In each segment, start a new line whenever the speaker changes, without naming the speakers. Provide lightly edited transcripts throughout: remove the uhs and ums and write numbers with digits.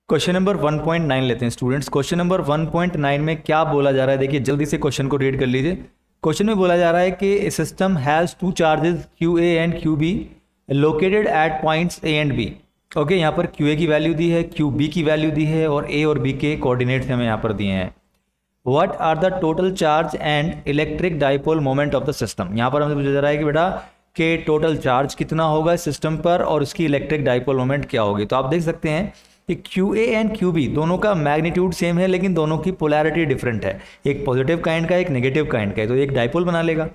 Question number 1.9 लेते हैं students. Question number 1.9 में क्या बोला जा रहा है, देखिए जल्दी से क्वेश्चन को रीड कर लीजिए। क्वेश्चन में बोला जा रहा है कि system has two charges Q A and Q B located at points A and B. Okay, यहाँ पर क्यू ए की वैल्यू दी है, क्यू बी की वैल्यू दी है और ए और बी के कोऑर्डिनेट्स हमें यहाँ पर दिए हैं। What are the total charge and electric dipole moment of the system. यहाँ पर हमें पूछा जा रहा है कि बेटा के टोटल चार्ज कितना होगा सिस्टम पर और उसकी इलेक्ट्रिक डाइपोल मोमेंट क्या होगी। तो आप देख सकते हैं कि Q A and Q B दोनों का मैग्नीट्यूड सेम है लेकिन दोनों की पोलैरिटी डिफरेंट है, एक पॉजिटिव काइंड का एक नेगेटिव काइंड का है, तो एक डाइपोल बना लेगा।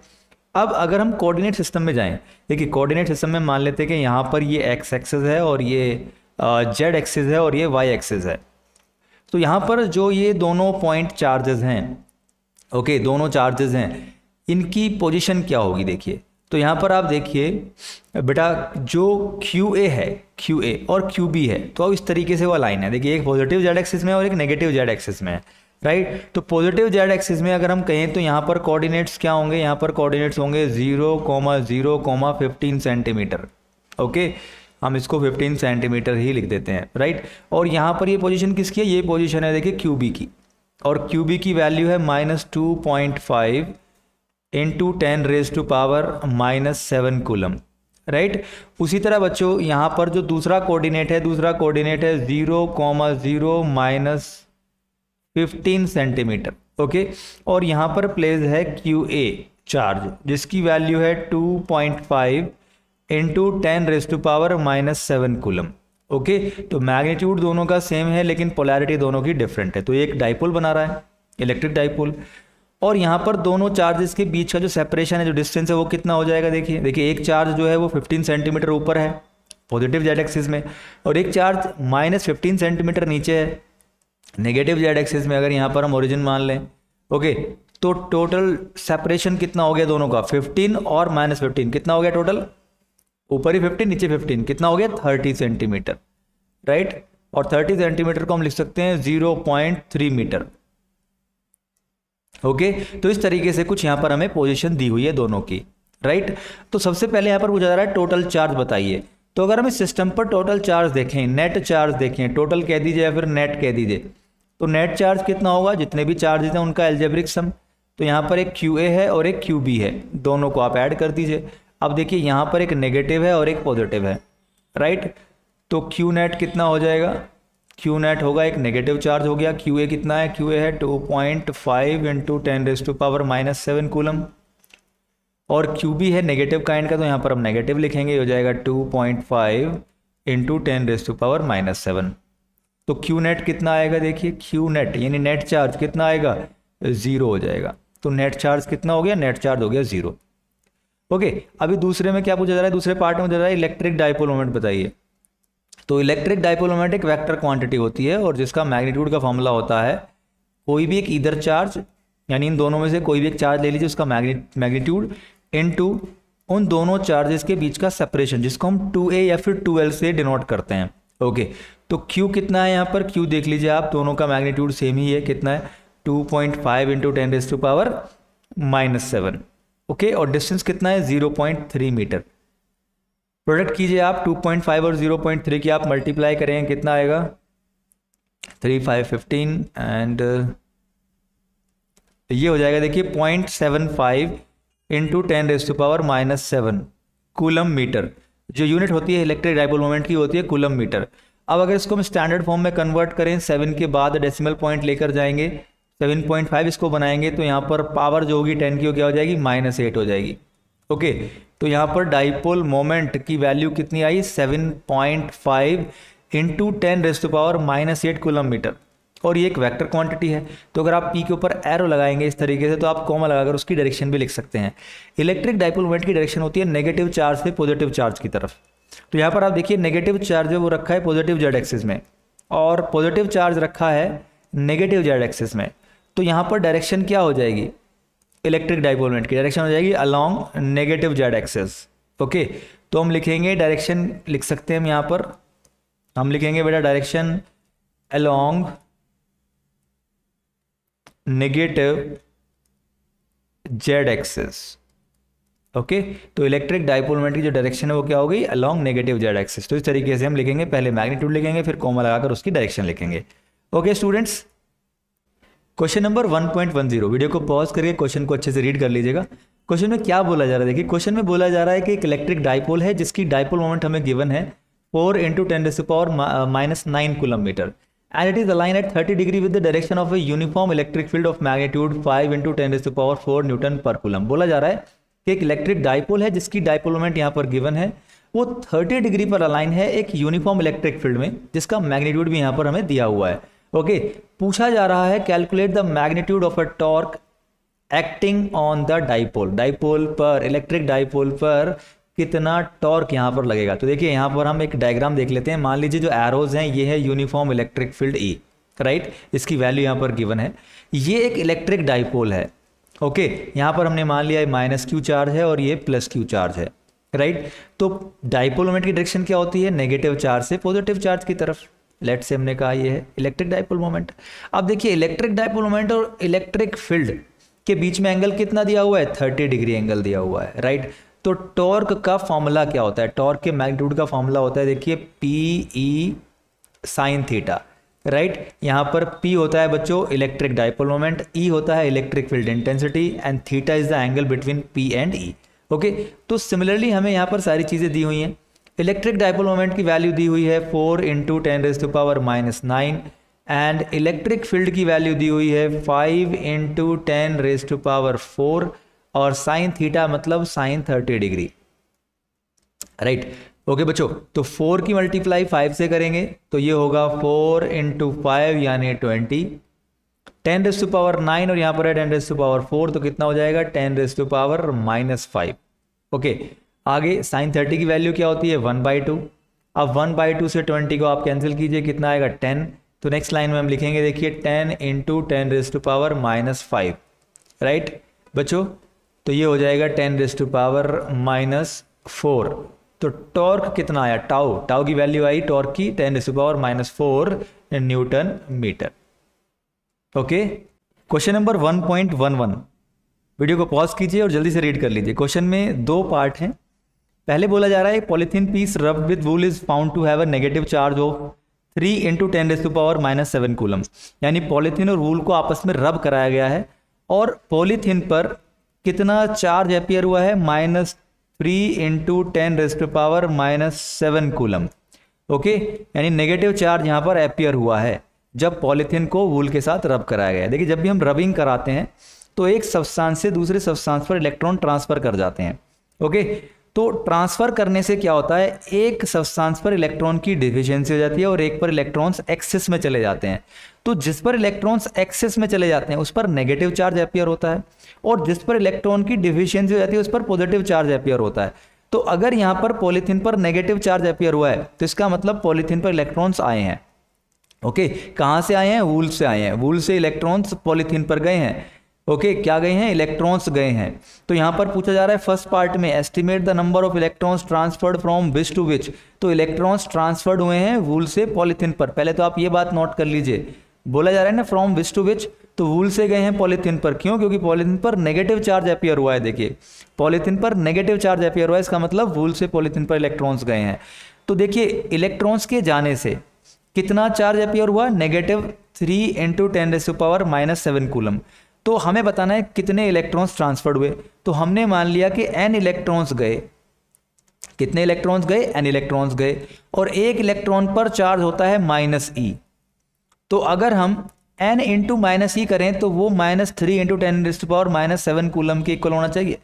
अब अगर हम कोऑर्डिनेट सिस्टम में जाएं, देखिए कोऑर्डिनेट सिस्टम में मान लेते हैं कि यहाँ पर ये एक्स एक्सिस है और ये जेड एक्सिस है और ये वाई एक्सिस है। तो यहाँ पर जो ये दोनों पॉइंट चार्जेस हैं, ओके दोनों चार्जेस हैं, इनकी पोजीशन क्या होगी देखिए। तो यहाँ पर आप देखिए बेटा जो क्यू ए है, क्यू ए और क्यू बी है, तो अब इस तरीके से वो लाइन है, देखिए एक पॉजिटिव जेड एक्सिस में और एक नेगेटिव जेड एक्सिस में है, राइट। तो पॉजिटिव जेड एक्सिस में अगर हम कहें तो यहाँ पर कोऑर्डिनेट्स क्या होंगे, यहाँ पर कोऑर्डिनेट्स होंगे 0,0,15 सेंटीमीटर। ओके, हम इसको 15 सेंटीमीटर ही लिख देते हैं, राइट। और यहाँ पर ये पोजीशन किसकी है, ये पोजीशन है देखिए क्यू बी की, और क्यू बी की वैल्यू है -2.5 इंटू 10⁻⁻7 कूलम, राइट। उसी तरह बच्चों यहाँ पर जो दूसरा कोऑर्डिनेट है 0,0 -15 सेंटीमीटर, ओके। और यहाँ पर प्लेस है क्यू ए चार्ज जिसकी वैल्यू है 2.5 इंटू 10⁻⁻7 कूलम, ओके। तो मैग्नीट्यूड दोनों का सेम है लेकिन पोलैरिटी दोनों की डिफरेंट है, तो एक डाइपोल बना रहा है, इलेक्ट्रिक डाइपोल। और यहाँ पर दोनों चार्जेस के बीच का जो सेपरेशन है, जो डिस्टेंस है, वो कितना हो जाएगा देखिए। देखिए एक चार्ज जो है वो 15 सेंटीमीटर ऊपर है पॉजिटिव जेड एक्सिस में, और एक चार्ज -15 सेंटीमीटर नीचे है नेगेटिव जेड एक्सिस में। अगर यहाँ पर हम ओरिजिन मान लें, ओके, तो टोटल सेपरेशन कितना हो गया दोनों का, 15 और -15 कितना हो गया टोटल, ऊपर ही 15 नीचे 15 कितना हो गया 30 सेंटीमीटर, राइट। और 30 सेंटीमीटर को हम लिख सकते हैं 0.3 मीटर, ओके। तो इस तरीके से कुछ यहाँ पर हमें पोजीशन दी हुई है दोनों की, राइट। तो सबसे पहले यहाँ पर पूछा जा रहा है टोटल चार्ज बताइए। तो अगर हम इस सिस्टम पर टोटल चार्ज देखें, नेट चार्ज देखें, टोटल कह दीजिए या फिर नेट कह दीजिए, तो नेट चार्ज कितना होगा, जितने भी चार्जेस हैं उनका एल्जेब्रिक सम। तो यहाँ पर एक क्यू ए है और एक क्यू बी है, दोनों को आप ऐड कर दीजिए। अब देखिए यहाँ पर एक नेगेटिव है और एक पॉजिटिव है, राइट। तो क्यू नेट कितना हो जाएगा, क्यू नेट होगा एक नेगेटिव चार्ज हो गया, क्यू ए कितना है, क्यू ए है 2.5 इंटू 10⁻⁻7 कूलम, और क्यू बी है नेगेटिव काइंड का, तो यहाँ पर हम नेगेटिव लिखेंगे, हो जाएगा 2.5 इंटू 10⁻⁻7। तो क्यू नेट कितना आएगा देखिए, क्यू नेट यानी नेट चार्ज कितना आएगा, 0 हो जाएगा। तो नेट चार्ज कितना हो गया, नेट चार्ज हो गया 0, ओके। अभी दूसरे में क्या पूछा जा रहा है, दूसरे पार्ट में पूछा जा रहा है इलेक्ट्रिक डाइपोल मोमेंट बताइए। तो इलेक्ट्रिक डाइपोल मोमेंट एक वेक्टर क्वांटिटी होती है और जिसका मैग्नीट्यूड का फॉर्मूला होता है कोई भी एक ईदर चार्ज, यानी इन दोनों में से कोई भी एक चार्ज ले लीजिए, उसका मैग्नीट्यूड इनटू उन दोनों चार्जेस के बीच का सेपरेशन, जिसको हम 2a या फिर 2l से डिनोट करते हैं, ओके। तो q कितना है यहाँ पर, q देख लीजिए आप, दोनों का मैग्नीट्यूड सेम ही है, कितना है 2.5 इंटू 10⁻⁻7, ओके। और डिस्टेंस कितना है 0.3 मीटर। प्रोडक्ट कीजिए आप 2.5 और 0.3 की आप मल्टीप्लाई करेंगे, कितना आएगा 3,515 एंड ये हो जाएगा देखिए 0.75 इंटू 10⁻⁻7 कूलम मीटर। जो यूनिट होती है इलेक्ट्रिक डाइपोल मोमेंट की होती है कूलम मीटर। अब अगर इसको हम स्टैंडर्ड फॉर्म में कन्वर्ट करें, 7 के बाद डेसिमल पॉइंट लेकर जाएंगे, 7.5 इसको बनाएंगे, तो यहाँ पर पावर जो होगी 10 की क्या हो जाएगी, -8 हो जाएगी, ओके। तो यहाँ पर डाइपोल मोमेंट की वैल्यू कितनी आई, 7.5 इंटू 10⁻⁻8 कूलम मीटर, और ये एक वेक्टर क्वांटिटी है। तो अगर आप पी के ऊपर एरो लगाएंगे इस तरीके से, तो आप कॉमा लगाकर उसकी डायरेक्शन भी लिख सकते हैं। इलेक्ट्रिक डाइपोल मोमेंट की डायरेक्शन होती है नेगेटिव चार्ज से पॉजिटिव चार्ज की तरफ। तो यहाँ पर आप देखिए नेगेटिव चार्ज है वो रखा है पॉजिटिव जेड एक्सिस में, और पॉजिटिव चार्ज रखा है नेगेटिव जेड एक्सिस में। तो यहाँ पर डायरेक्शन क्या हो जाएगी, इलेक्ट्रिक डाइपोल मोमेंट की डायरेक्शन हो जाएगी along negative Z axis, okay. तो हम लिखेंगे डायरेक्शन, लिख सकते हैं हम यहाँ पर, हम लिखेंगे बेटा direction along negative Z axis, okay तो इलेक्ट्रिक डाइपोल मोमेंट की जो डायरेक्शन है वो क्या हो गई, अलोंग नेगेटिव जेड एक्सिस। तो इस तरीके से हम लिखेंगे, पहले मैग्नीट्यूड लिखेंगे फिर कॉमा लगाकर उसकी डायरेक्शन लिखेंगे। Okay students, question number 1.10, video को पॉज करके क्वेश्चन को अच्छे से रीड कर लीजिएगा। क्वेश्चन में क्या बोला जा रहा है, देखिए क्वेश्चन में बोला जा रहा है कि एक इलेक्ट्रिक डाइपोल है जिसकी डाइपोल मोमेंट हमें गिवन है 4 × 10⁻⁻9 coulomb metre and it is aligned at 30 degree with the direction of a uniform electric field of magnitude 5 × 10⁴ Newton पर कूलम। बोला जा रहा है कि एक इलेक्ट्रिक डाइपोल है जिसकी डाइपोल मोमेंट यहाँ पर गिवन है, वो 30 डिग्री पर अलाइन है एक यूनिफॉर्म इलेक्ट्रिक फील्ड में जिसका मैग्नीट्यूड भी यहाँ पर हमें दिया हुआ है। ओके पूछा जा रहा है calculate the magnitude of a torque acting on the dipole, dipole पर, इलेक्ट्रिक डाइपोल पर कितना टॉर्क यहाँ पर लगेगा। तो देखिए यहाँ पर हम एक डायग्राम देख लेते हैं। मान लीजिए जो एरोज हैं ये है uniform electric field E, right, इसकी वैल्यू यहाँ पर गिवन है। ये एक इलेक्ट्रिक डाइपोल है। ओके यहाँ पर हमने मान लिया -q चार्ज है और ये +q चार्ज है, राइट। तो डाइपोल मोमेंट की डायरेक्शन क्या होती है, नेगेटिव चार्ज से पॉजिटिव चार्ज की तरफ। लेट से हमने कहा ये है इलेक्ट्रिक डाइपोल मोमेंट। अब देखिए इलेक्ट्रिक डाइपोल मोमेंट और इलेक्ट्रिक फील्ड के बीच में एंगल कितना दिया हुआ है, 30 डिग्री एंगल दिया हुआ है, राइट। तो टॉर्क का फॉर्मूला क्या होता है, टॉर्क के मैग्नीट्यूड का फॉर्मूला होता है, देखिए PE sin थीटा, राइट। यहाँ पर P होता है बच्चों इलेक्ट्रिक डाइपोल मोमेंट, E होता है electric field intensity and theta is the angle between P and E। Okay तो सिमिलरली हमें यहाँ पर सारी चीज़ें दी हुई हैं। इलेक्ट्रिक डाइपोल मोमेंट की वैल्यू दी हुई है 4 × 10⁻⁹ एंड इलेक्ट्रिक फील्ड की वैल्यू दी हुई है 5 × 10⁴ और साइन थीटा मतलब साइन 30 डिग्री, राइट। ओके बच्चों, तो 4 की मल्टीप्लाई 5 से करेंगे तो ये होगा 4 × 5 यानी 20, 10⁻⁹ और यहाँ पर है 10⁴ तो कितना हो जाएगा 10⁻⁻5। ओके आगे साइन 30 की वैल्यू क्या होती है 1/2। अब 1/2 से 20 को आप कैंसिल कीजिए, कितना आएगा 10। तो नेक्स्ट लाइन में हम लिखेंगे देखिए 10 × 10⁻⁻5, राइट बच्चों। तो ये हो जाएगा 10⁻⁻4। तो टॉर्क कितना आया, टाउ की वैल्यू आई टॉर्क की 10⁻⁻4 newton metre. Okay question number 1.11, video को पॉज कीजिए और जल्दी से रीड कर लीजिए। क्वेश्चन में 2 पार्ट हैं। पहले बोला जा रहा है polythene piece rub with wool is found to have a negative charge of 3 × 10⁻⁷ coulomb, यानी पॉलीथीन और वूल को आपस में रब कराया गया है और पॉलीथीन पर कितना चार्ज अपीयर हुआ है, -3 × 10⁻⁷ कूलम। ओके यानी नेगेटिव चार्ज यहाँ पर अपीयर हुआ है जब पॉलीथीन को वूल के साथ रब कराया गया है। देखिए जब भी हम रबिंग कराते हैं तो एक सब्सटेंस से दूसरे सब्सटेंस पर इलेक्ट्रॉन ट्रांसफर कर जाते हैं। ओके तो ट्रांसफर करने से क्या होता है, एक सब्सटेंस पर इलेक्ट्रॉन की डिफिशियंसी हो जाती है और एक पर इलेक्ट्रॉन्स एक्सेस में चले जाते हैं। तो जिस पर इलेक्ट्रॉन्स एक्सेस में चले जाते हैं उस पर नेगेटिव चार्ज अपीयर होता है और जिस पर इलेक्ट्रॉन की डिफिशियंसी हो जाती है उस पर पॉजिटिव चार्ज अपीयर होता है। तो अगर यहाँ पर पॉलीथीन पर नेगेटिव चार्ज अपीयर हुआ है तो इसका मतलब पॉलीथीन पर इलेक्ट्रॉन्स आए हैं। ओके कहाँ से आए हैं, वूल से आए हैं, वूल से इलेक्ट्रॉन्स पॉलीथीन पर गए हैं। ओके क्या गए हैं, इलेक्ट्रॉन्स गए हैं। तो यहाँ पर पूछा जा रहा है फर्स्ट पार्ट में estimate the number of electrons transferred from which to which. तो इलेक्ट्रॉन्स ट्रांसफर्ड हुए हैं वूल से पॉलीथीन पर। पहले तो आप ये बात नोट कर लीजिए, बोला जा रहा है ना फ्रॉम विच टू विच, तो वूल से गए हैं पॉलीथीन पर। क्यों, क्योंकि पॉलीथीन पर नेगेटिव चार्ज अपीयर हुआ है। देखिए पॉलीथीन पर नेगेटिव चार्ज अपीयर हुआ है, इसका मतलब वूल से पॉलीथीन पर इलेक्ट्रॉन्स गए हैं। तो देखिए इलेक्ट्रॉन्स के जाने से कितना चार्ज अपीयर हुआ, -3 × 10⁻⁷ कूलम। तो हमें बताना है कितने इलेक्ट्रॉन्स ट्रांसफर्ड हुए। तो हमने मान लिया कि n इलेक्ट्रॉन्स गए। कितने इलेक्ट्रॉन्स गए, n इलेक्ट्रॉन्स गए और एक इलेक्ट्रॉन पर चार्ज होता है -e। तो अगर हम n × -e करें तो वो -3 × 10⁻⁷ कूलम के इक्वल होना चाहिए,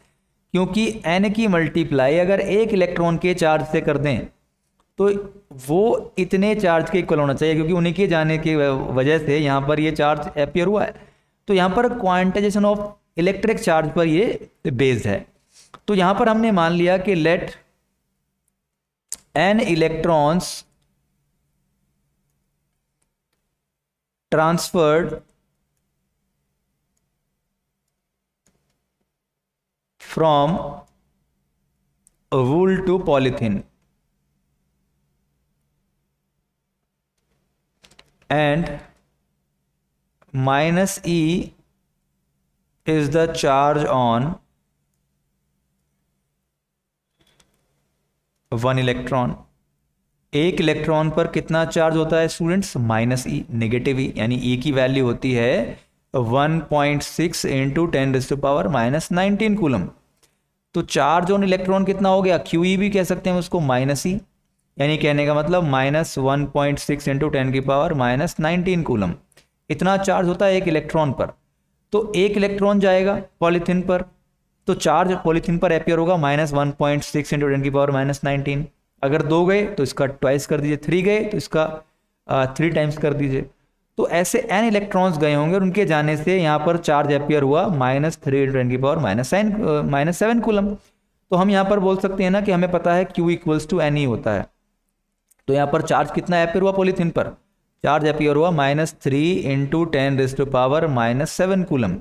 क्योंकि n की मल्टीप्लाई अगर एक इलेक्ट्रॉन के चार्ज से कर दें तो वो इतने चार्ज के इक्वल होना चाहिए, क्योंकि उन्हीं के जाने की वजह से यहाँ पर ये चार्ज अपीयर हुआ है। तो यहाँ पर क्वांटाइजेशन ऑफ इलेक्ट्रिक चार्ज पर ये बेस्ड है। तो यहाँ पर हमने मान लिया कि let n electrons transferred from wool to polythene and -e is the charge on 1 electron, एक इलेक्ट्रॉन पर कितना चार्ज होता है students, minus e, negative e, यानी ई की वैल्यू होती है 1.6 इंटू 10⁻⁻19 कूलम। तो चार्ज ऑन इलेक्ट्रॉन कितना हो गया, क्यू ई भी कह सकते हैं उसको, माइनस ई, यानी कहने का मतलब -1.6 इंटू 10⁻⁻19 कूलम। इतना चार्ज होता है एक इलेक्ट्रॉन पर। तो एक इलेक्ट्रॉन जाएगा पॉलीथीन पर, तो चार्ज पॉलीथीन पर अपियर होगा -1.6 इंटू 10⁻⁻19। अगर 2 गए तो इसका ट्वाइस कर दीजिए, 3 गए तो इसका 3 टाइम्स कर दीजिए। तो ऐसे n इलेक्ट्रॉन्स गए होंगे और उनके जाने से यहाँ पर चार्ज अपियर हुआ -3 इंटू 10⁻⁻7 कूलम। तो हम यहाँ पर बोल सकते हैं ना कि हमें पता है Q इक्वल्स टू एन ही होता है। तो यहाँ पर चार्ज कितना अपियर हुआ पॉलीथीन पर, चार्ज अपियर हुआ -3 इंटू 10⁻⁻7 कूलम।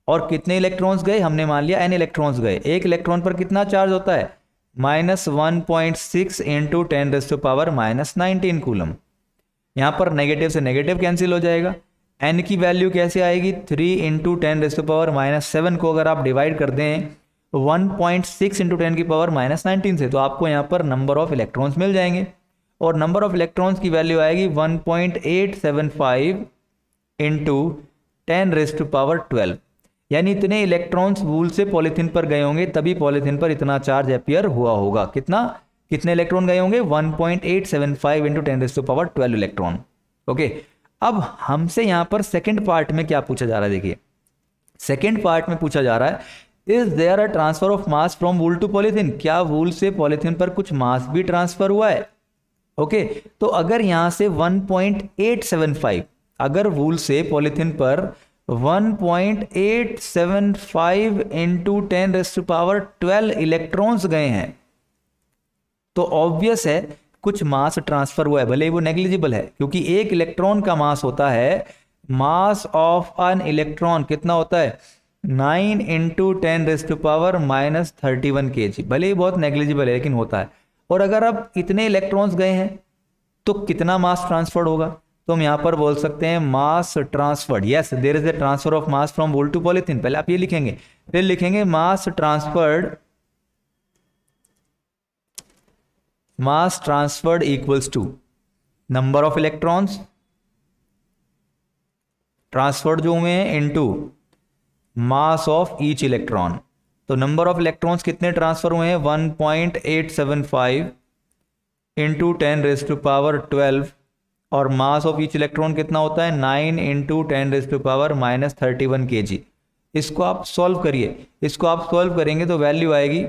और कितने इलेक्ट्रॉन्स गए, हमने मान लिया n इलेक्ट्रॉन्स गए। एक इलेक्ट्रॉन पर कितना चार्ज होता है, -1.6 इंटू 10⁻⁻19 कूलम। यहाँ पर नेगेटिव से नेगेटिव कैंसिल हो जाएगा। n की वैल्यू कैसे आएगी, 3 इंटू 10⁻⁻7 को अगर आप डिवाइड कर दें 1.6 इंटू 10⁻⁻19 से, तो आपको यहाँ पर नंबर ऑफ इलेक्ट्रॉन्स मिल जाएंगे। और नंबर ऑफ इलेक्ट्रॉन्स की वैल्यू आएगी 1.875 इंटू 10⁻12, यानी इतने इलेक्ट्रॉन्स वूल से पॉलीथीन पर गए होंगे, तभी पॉलीथीन पर इतना चार्ज अपियर हुआ होगा। कितने इलेक्ट्रॉन गए होंगे, 1.875 इंटू 10⁻12 इलेक्ट्रॉन। ओके, अब हमसे यहाँ पर सेकेंड पार्ट में क्या पूछा जा रहा है, देखिए सेकेंड पार्ट में पूछा जा रहा है, is there a transfer of mass from wool to polythene, क्या वूल से पॉलीथीन पर कुछ मास भी ट्रांसफर हुआ है। ओके, तो अगर यहाँ से 1.875, अगर वूल से पॉलीथीन पर 1.875 इंटू 10⁻12 इलेक्ट्रॉन्स गए हैं, तो ऑब्वियस है कुछ मास ट्रांसफर हुआ है, भले ही वो नेग्लिजिबल है, क्योंकि एक इलेक्ट्रॉन का मास होता है, मास ऑफ एन इलेक्ट्रॉन कितना होता है, 9 इंटू 10⁻⁻31 kg, भले ही बहुत नेग्लिजिबल है लेकिन होता है। और अगर अब इतने इलेक्ट्रॉन्स गए हैं तो कितना मास ट्रांसफर्ड होगा, तो हम यहां पर बोल सकते हैं mass transferred, yes there is a transfer of mass from wool to polythene. पहले आप ये लिखेंगे, फिर लिखेंगे mass transferred equals to number of electrons transferred जो हुए हैं into mass of each electron. तो नंबर ऑफ इलेक्ट्रॉन्स कितने ट्रांसफर हुए हैं, 1.875 इंटू 10⁻12, और मास ऑफ ईच इलेक्ट्रॉन कितना होता है, 9 इंटू 10⁻31 kg। इसको आप सॉल्व करिए, इसको आप सॉल्व करेंगे तो वैल्यू आएगी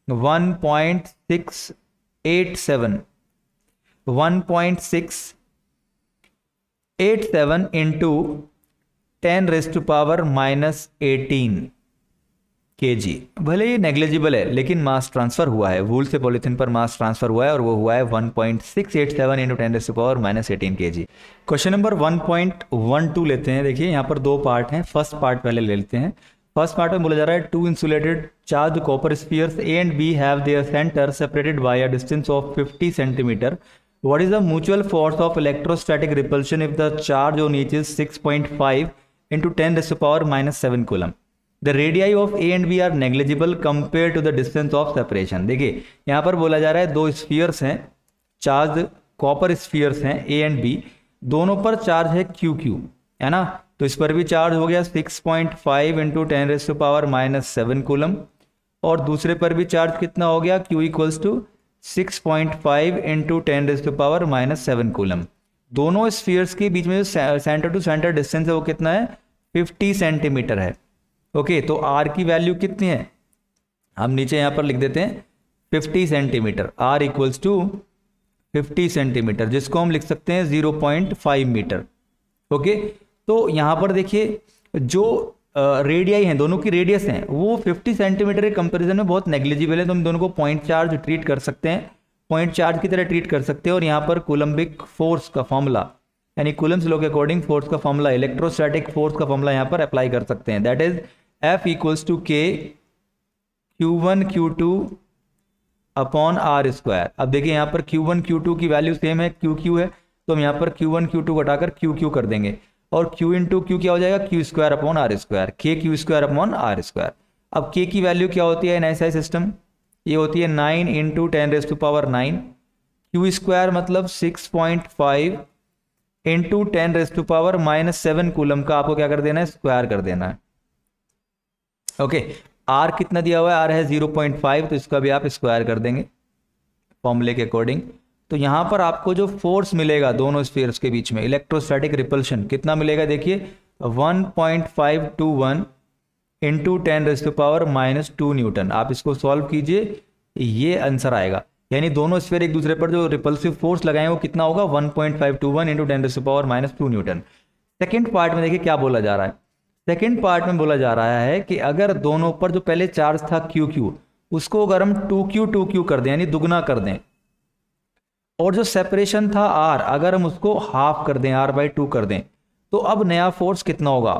1.687 इंटू 10⁻18 kg। भले ही नेग्लिजिबल है लेकिन मास ट्रांसफर हुआ है, वूल से पॉलीथीन पर मास ट्रांसफर हुआ है और वो हुआ है 1.687 इंटू 10⁻18 kg। क्वेश्चन नंबर 1.12 लेते हैं। देखिए यहाँ पर 2 पार्ट हैं, फर्स्ट पार्ट पहले ले लेते हैं। फर्स्ट पार्ट में बोला जा रहा है, 2 insulated charge copper spheres A and B have their centre separated by a distance of 50 centimetre. What is the mutual force of electrostatic repulsion if the charge on each is 6.5 into 10⁻⁻7 coulomb? The radii of A and B are negligible compared to the distance of separation. देखिए यहाँ पर बोला जा रहा है 2 spheres हैं, charge copper spheres हैं A and B, दोनों पर चार्ज है QQ, है ना। तो इस पर भी चार्ज हो गया 6.5 इंटू 10⁻⁻7 कूलम, और दूसरे पर भी चार्ज कितना हो गया, Q equals to 6.5 into 10⁻⁻7 coulomb. दोनों स्फीयर्स के बीच में जो सेंटर टू सेंटर डिस्टेंस है वो कितना है, 50 सेंटीमीटर है। ओके, तो R की वैल्यू कितनी है, हम नीचे यहाँ पर लिख देते हैं 50 centimetre. R equals to 50 centimetre, जिसको हम लिख सकते हैं 0.5 मीटर। ओके, तो यहाँ पर देखिए जो रेडियाई हैं, दोनों की रेडियस हैं, वो 50 सेंटीमीटर के कंपैरिजन में बहुत नेग्लिजिबल है, तो हम दोनों को पॉइंट चार्ज ट्रीट कर सकते हैं, पॉइंट चार्ज की तरह ट्रीट कर सकते हैं। और यहाँ पर कूलम्बिक फोर्स का फॉर्मूला, यानी कूलम्स लॉ के अकॉर्डिंग फोर्स का फॉर्मूला, इलेक्ट्रोस्टैटिक फोर्स का फॉर्मूला यहाँ पर अप्लाई कर सकते हैं। That is F equals to K Q1 Q2 upon R square. अब देखिए यहाँ पर Q1 Q2 की वैल्यू सेम है, QQ है, तो हम यहाँ पर Q1 Q2 घटाकर QQ कर देंगे, और Q इंटू Q क्या हो जाएगा, Q square upon R square, K Q square upon R square. अब K की वैल्यू क्या होती है इन ऐसा सिस्टम, ये होती है 9 इंटू 10⁻⁹। क्यू स्क्वायर मतलब 6.5 इंटू 10⁻⁻7 कूलम का आपको क्या कर देना है, स्क्वायर कर देना है। ओके, आर कितना दिया हुआ है, आर है 0.5, तो इसका भी आप स्क्वायर कर देंगे फॉर्मूले के अकॉर्डिंग। तो यहां पर आपको जो फोर्स मिलेगा दोनों स्फीयर्स के बीच में, इलेक्ट्रोस्टैटिक रिपल्शन कितना मिलेगा, देखिए 1.521 इंटू 10⁻⁻2 न्यूटन। आप इसको सॉल्व कीजिए, ये आंसर आएगा। यानी दोनों स्फीयर एक दूसरे पर जो रिपल्सिव फोर्स लगाए वो कितना होगा, 1.521 इंटू 10⁻⁻2 न्यूटन। सेकेंड पार्ट में देखिए क्या बोला जा रहा है। सेकेंड पार्ट में बोला जा रहा है कि अगर दोनों पर जो पहले चार्ज था QQ, उसको अगर हम 2Q कर दें, यानी दुगना कर दें, और जो सेपरेशन था R, अगर हम उसको हाफ कर दें, R/2 कर दें, तो अब नया फोर्स कितना होगा।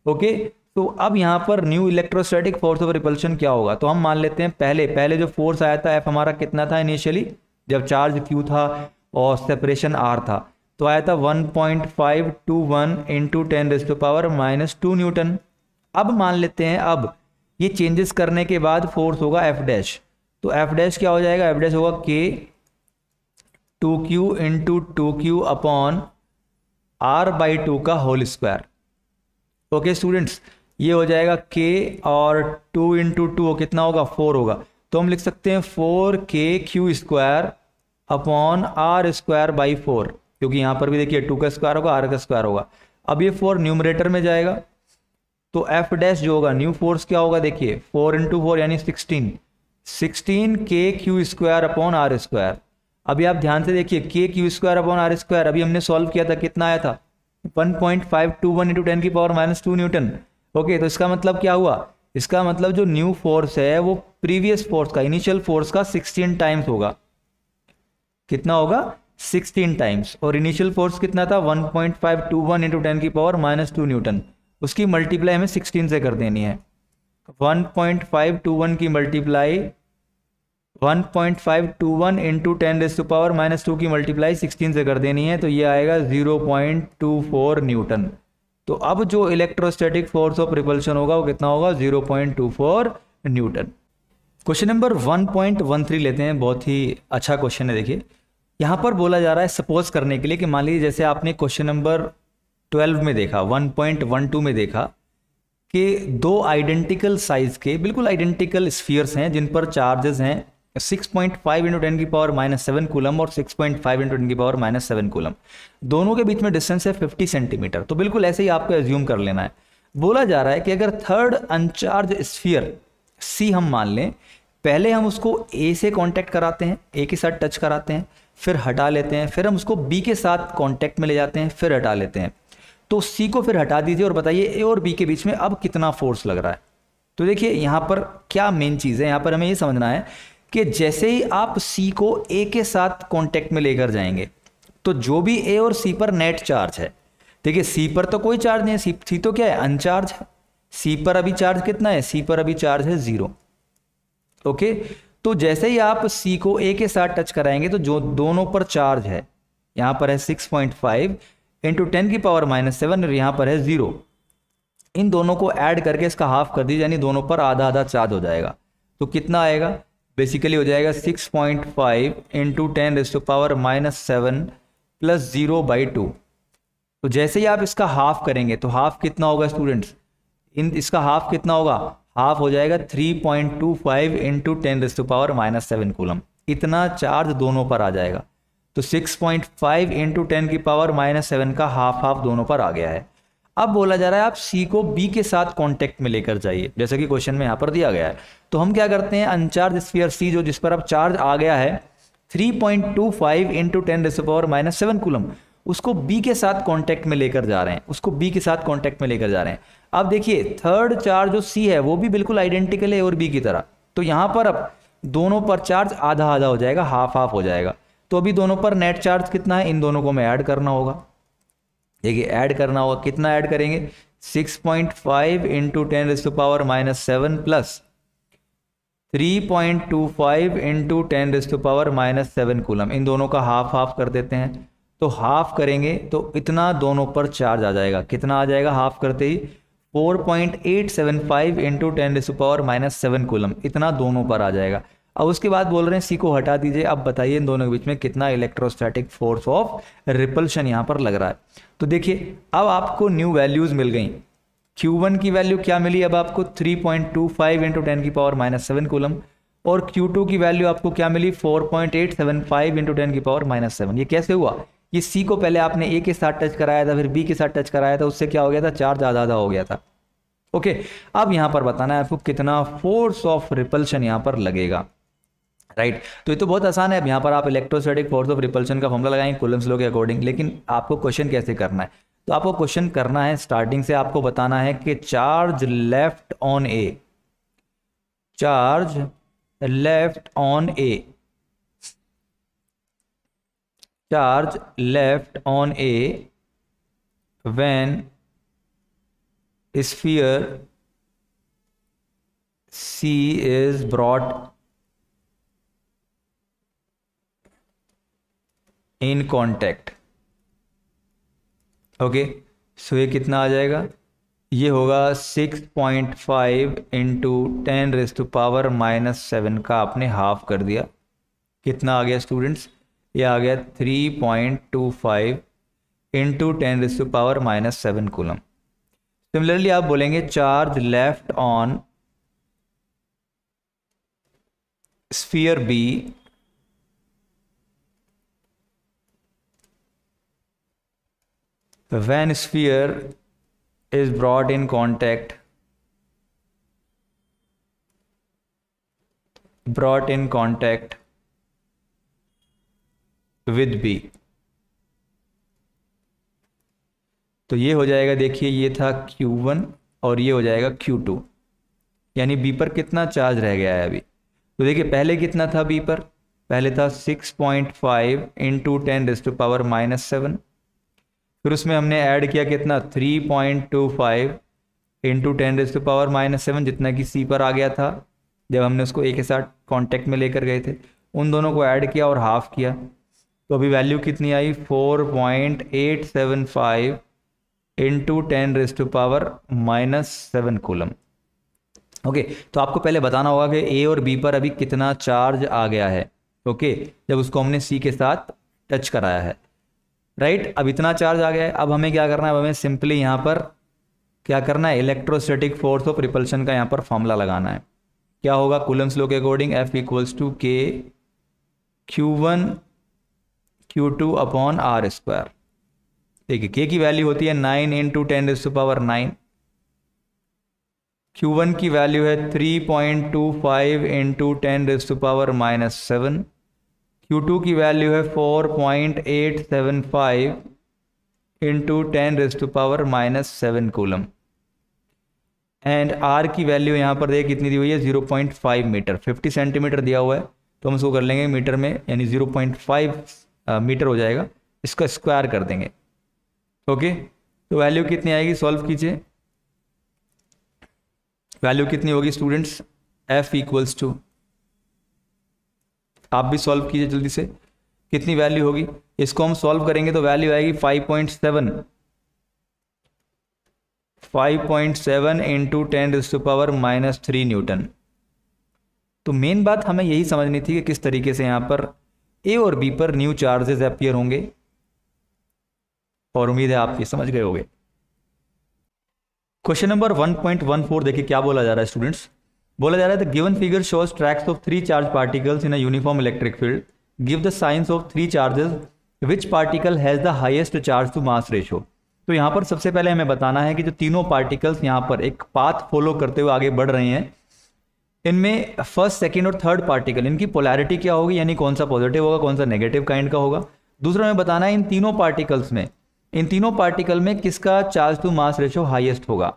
ओके, तो अब यहाँ पर new electrostatic force of repulsion क्या होगा। तो हम मान लेते हैं पहले जो फोर्स आया था F हमारा कितना था इनिशियली, जब चार्ज Q था और सेपरेशन R था, तो आया था 1.521 इंटू 10⁻⁻2 न्यूटन। अब मान लेते हैं, अब ये चेंजेस करने के बाद फोर्स होगा F'। तो F' क्या हो जाएगा, F' होगा K 2Q into 2Q upon R/2 का होल स्क्वायर। ओके स्टूडेंट्स, ये हो जाएगा K और 2 इंटू 2 कितना होगा, 4 होगा। तो हम लिख सकते हैं 4KQ स्क्वायर अपॉन R²/4, क्योंकि यहां पर भी देखिए 2 का स्क्वायर होगा, R का स्क्वायर होगा। अब ये 4 न्यूमरेटर में जाएगा, तो F' जो होगा न्यू फोर्स क्या होगा, देखिए 4 इंटू 4 यानी 16KQ स्क्वायर अपॉन R²। अभी आप ध्यान से देखिए KQ स्क्वायर अपॉन R², अभी हमने सॉल्व किया था, कितना आया था 1.521 इंटू 10⁻⁻2 न्यूटन। ओके, तो इसका मतलब क्या हुआ, इसका मतलब जो न्यू फोर्स है वो प्रीवियस फोर्स का, इनिशियल फोर्स का 16 टाइम्स होगा। कितना होगा, 16 टाइम्स। और इनिशियल फोर्स कितना था 1.521 इंटू 10⁻⁻2 न्यूटन, उसकी मल्टीप्लाई हमें 16 से कर देनी है। 1.521 की मल्टीप्लाई 1.521 इंटू 10⁻⁻2 की मल्टीप्लाई 16 से कर देनी है, तो ये आएगा 0.24 न्यूटन। तो अब जो इलेक्ट्रोस्टैटिक फोर्स ऑफ रिपल्शन होगा वो कितना होगा, 0.24 न्यूटन। क्वेश्चन नंबर 1.13 लेते हैं, बहुत ही अच्छा क्वेश्चन है। देखिए यहाँ पर बोला जा रहा है सपोज करने के लिए कि मान लीजिए जैसे आपने क्वेश्चन नंबर 12 में देखा, 1.12 में देखा कि दो आइडेंटिकल साइज के बिल्कुल आइडेंटिकल स्फीयर्स हैं जिन पर चार्जेस हैं 6.5 इंटू 10⁻⁷ कूलम और 6.5 इंटू 10⁻⁷ कूलम। दोनों के बीच में डिस्टेंस है 50 सेंटीमीटर। तो बिल्कुल ऐसे ही आपको एज्यूम कर लेना है। बोला जा रहा है कि अगर थर्ड अनचार्ज स्फीयर C हम मान लें, पहले हम उसको A से कांटेक्ट कराते हैं, A के साथ टच कराते हैं, फिर हटा लेते हैं, फिर हम उसको B के साथ कांटेक्ट में ले जाते हैं, फिर हटा लेते हैं। तो C को फिर हटा दीजिए और बताइए A और B के बीच में अब कितना फोर्स लग रहा है। तो देखिए यहाँ पर क्या मेन चीज़ है, यहाँ पर हमें ये समझना है कि जैसे ही आप C को A के साथ कांटेक्ट में लेकर जाएंगे तो जो भी A और C पर नेट चार्ज है, देखिए C पर तो कोई चार्ज नहीं है, C तो क्या है, अनचार्ज है। C पर अभी चार्ज कितना है, C पर अभी चार्ज है 0। ओके, तो जैसे ही आप C को A के साथ टच कराएंगे तो जो दोनों पर चार्ज है, यहाँ पर है 6.5 इंटू 10⁻⁷ और यहाँ पर है 0, इन दोनों को ऐड करके इसका हाफ कर दीजिए, यानी दोनों पर आधा आधा चार्ज हो जाएगा। तो कितना आएगा, बेसिकली हो जाएगा 6.5 इंटू 10⁻⁷ प्लस 0/2। तो जैसे ही आप इसका हाफ करेंगे तो हाफ कितना होगा स्टूडेंट्स, इसका हाफ कितना होगा, हाफ हो जाएगा 3.25 इंटू 10⁻⁷ कूलम। इतना चार्ज दोनों पर आ जाएगा। तो 6.5 इंटू 10⁻⁷ का हाफ दोनों पर आ गया है। अब बोला जा रहा है आप C को B के साथ कांटेक्ट में लेकर जाइए, जैसे कि क्वेश्चन में यहाँ पर दिया गया है। तो हम क्या करते हैं, अनचार्ज स्फीयर C जो जिस पर अब चार्ज आ गया है 3.25 इंटू 10⁻⁷ कूलम, उसको B के साथ कांटेक्ट में लेकर जा रहे हैं, उसको B के साथ कांटेक्ट में लेकर जा रहे हैं। अब देखिए थर्ड चार्ज जो C है वो भी बिल्कुल आइडेंटिकल है A और B की तरह। तो यहाँ पर अब दोनों पर चार्ज आधा आधा हो जाएगा, हाफ हाफ हो जाएगा। तो अभी दोनों पर नेट चार्ज कितना है, इन दोनों को हमें ऐड करना होगा। देखिए ऐड करना होगा, कितना ऐड करेंगे, 6.5 इंटू 10⁻⁷ प्लस 3.25 इंटू 10⁻⁷ कूलम, इन दोनों का हाफ हाफ कर देते हैं। तो हाफ करेंगे तो इतना दोनों पर चार्ज आ जाएगा, कितना आ जाएगा हाफ करते ही 4.875 इंटू 10⁻⁷ कूलम, इतना दोनों पर आ जाएगा। अब उसके बाद बोल रहे हैं सी को हटा दीजिए, अब बताइए इन दोनों के बीच में कितना इलेक्ट्रोस्टैटिक फोर्स ऑफ रिपल्शन यहाँ पर लग रहा है। तो देखिए अब आपको न्यू वैल्यूज मिल गई। Q1 की वैल्यू क्या मिली अब आपको 3.25 इंटू 10⁻⁷ कूलम, और Q2 की वैल्यू आपको क्या मिली 4.875 इंटू 10⁻⁷। ये कैसे हुआ? ये C को पहले आपने A के साथ टच कराया था, फिर B के साथ टच कराया था, उससे क्या हो गया था, चार्ज आधा आधा हो गया था। ओके, अब यहाँ पर बताना है आपको कितना फोर्स ऑफ रिपल्शन यहाँ पर लगेगा, राइट। तो ये तो बहुत आसान है। अब यहाँ पर आप इलेक्ट्रोस्टैटिक फोर्स ऑफ रिपल्शन का फॉर्मूला लगाएंगे कूलम्स लॉ के अकॉर्डिंग, लेकिन आपको क्वेश्चन कैसे करना है, तो आपको क्वेश्चन करना है स्टार्टिंग से, आपको बताना है कि charge left on A, charge left on A, charge left on A when sphere C is brought in contact। Okay, so ये कितना आ जाएगा, ये होगा 6.5 इंटू 10⁻⁻⁷ का आपने हाफ कर दिया। कितना आ गया स्टूडेंट्स, ये आ गया 3.25 इंटू 10⁻⁻⁷ कूलम। सिमिलरली आप बोलेंगे charge left on sphere B when sphere is brought in contact with B। तो ये हो जाएगा, देखिए ये था Q1 और ये हो जाएगा Q2, यानी B पर कितना चार्ज रह गया है अभी। तो देखिए पहले कितना था B पर, पहले था 6.5 इंटू 10⁻⁷, फिर उसमें हमने ऐड किया कितना 3.25 इंटू 10⁻⁷, जितना कि C पर आ गया था जब हमने उसको A के साथ कांटेक्ट में लेकर गए थे। उन दोनों को ऐड किया और हाफ किया, तो अभी वैल्यू कितनी आई 4.875 इंटू 10⁻⁻7 कूलम। ओके, तो आपको पहले बताना होगा कि ए और बी पर अभी कितना चार्ज आ गया है, ओके, जब उसको हमने सी के साथ टच कराया है, राइट। अब इतना चार्ज आ गया है, अब हमें क्या करना है, अब हमें सिंपली यहाँ पर क्या करना है, इलेक्ट्रोस्टैटिक फोर्स ऑफ रिपल्शन का यहाँ पर फॉर्मूला लगाना है। क्या होगा, कूलम्स लॉ के according F = K Q1 Q2 upon R²। देखिए K की वैल्यू होती है 9 इंटू 10⁹, Q1 की वैल्यू है 3.25 इंटू 10⁻⁷, Q2 की वैल्यू है 4.875 इंटू 10⁻⁷ कूलम, एंड R की वैल्यू यहाँ पर देखिए कितनी दी हुई है 0.5 मीटर, 50 सेंटीमीटर दिया हुआ है, तो हम उसको कर लेंगे मीटर में, यानी 0.5 मीटर हो जाएगा, इसका स्क्वायर कर देंगे। ओके, तो वैल्यू कितनी आएगी, सॉल्व कीजिए, वैल्यू कितनी होगी स्टूडेंट्स, F = आप भी सॉल्व कीजिए जल्दी से, कितनी वैल्यू होगी, इसको हम सॉल्व करेंगे तो वैल्यू आएगी 5.7 इंटू 10⁻³ न्यूटन। तो मेन बात हमें यही समझनी थी कि किस तरीके से यहाँ पर ए और बी पर न्यू चार्जेस अपीयर होंगे, और उम्मीद है आप ये समझ गए होंगे। क्वेश्चन नंबर 1.14 देखिए क्या बोला जा रहा है स्टूडेंट्स, बोला जा रहा है the given figure shows tracks of 3 charge particles in a uniform electric field, give the signs of 3 charges, which particle has the highest charge to mass ratio. तो यहाँ पर सबसे पहले हमें बताना है कि जो तीनों पार्टिकल्स यहाँ पर एक पाथ फॉलो करते हुए आगे बढ़ रहे हैं, इनमें फर्स्ट, सेकंड और थर्ड पार्टिकल, इनकी पोलैरिटी क्या होगी, यानी कौन सा पॉजिटिव होगा, कौन सा नेगेटिव काइंड का होगा। दूसरा हमें बताना है इन तीनों पार्टिकल में किसका charge to mass ratio highest होगा।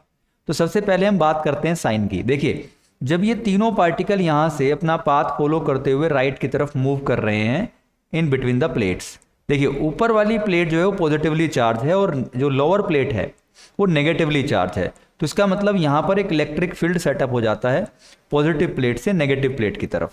तो सबसे पहले हम बात करते हैं साइन की। देखिए जब ये तीनों पार्टिकल यहाँ से अपना पाथ फॉलो करते हुए राइट की तरफ मूव कर रहे हैं इन बिटवीन द प्लेट्स, देखिए ऊपर वाली प्लेट जो है वो पॉजिटिवली चार्ज है और जो लोअर प्लेट है वो नेगेटिवली चार्ज है, तो इसका मतलब यहाँ पर एक इलेक्ट्रिक फील्ड सेटअप हो जाता है पॉजिटिव प्लेट से नेगेटिव प्लेट की तरफ।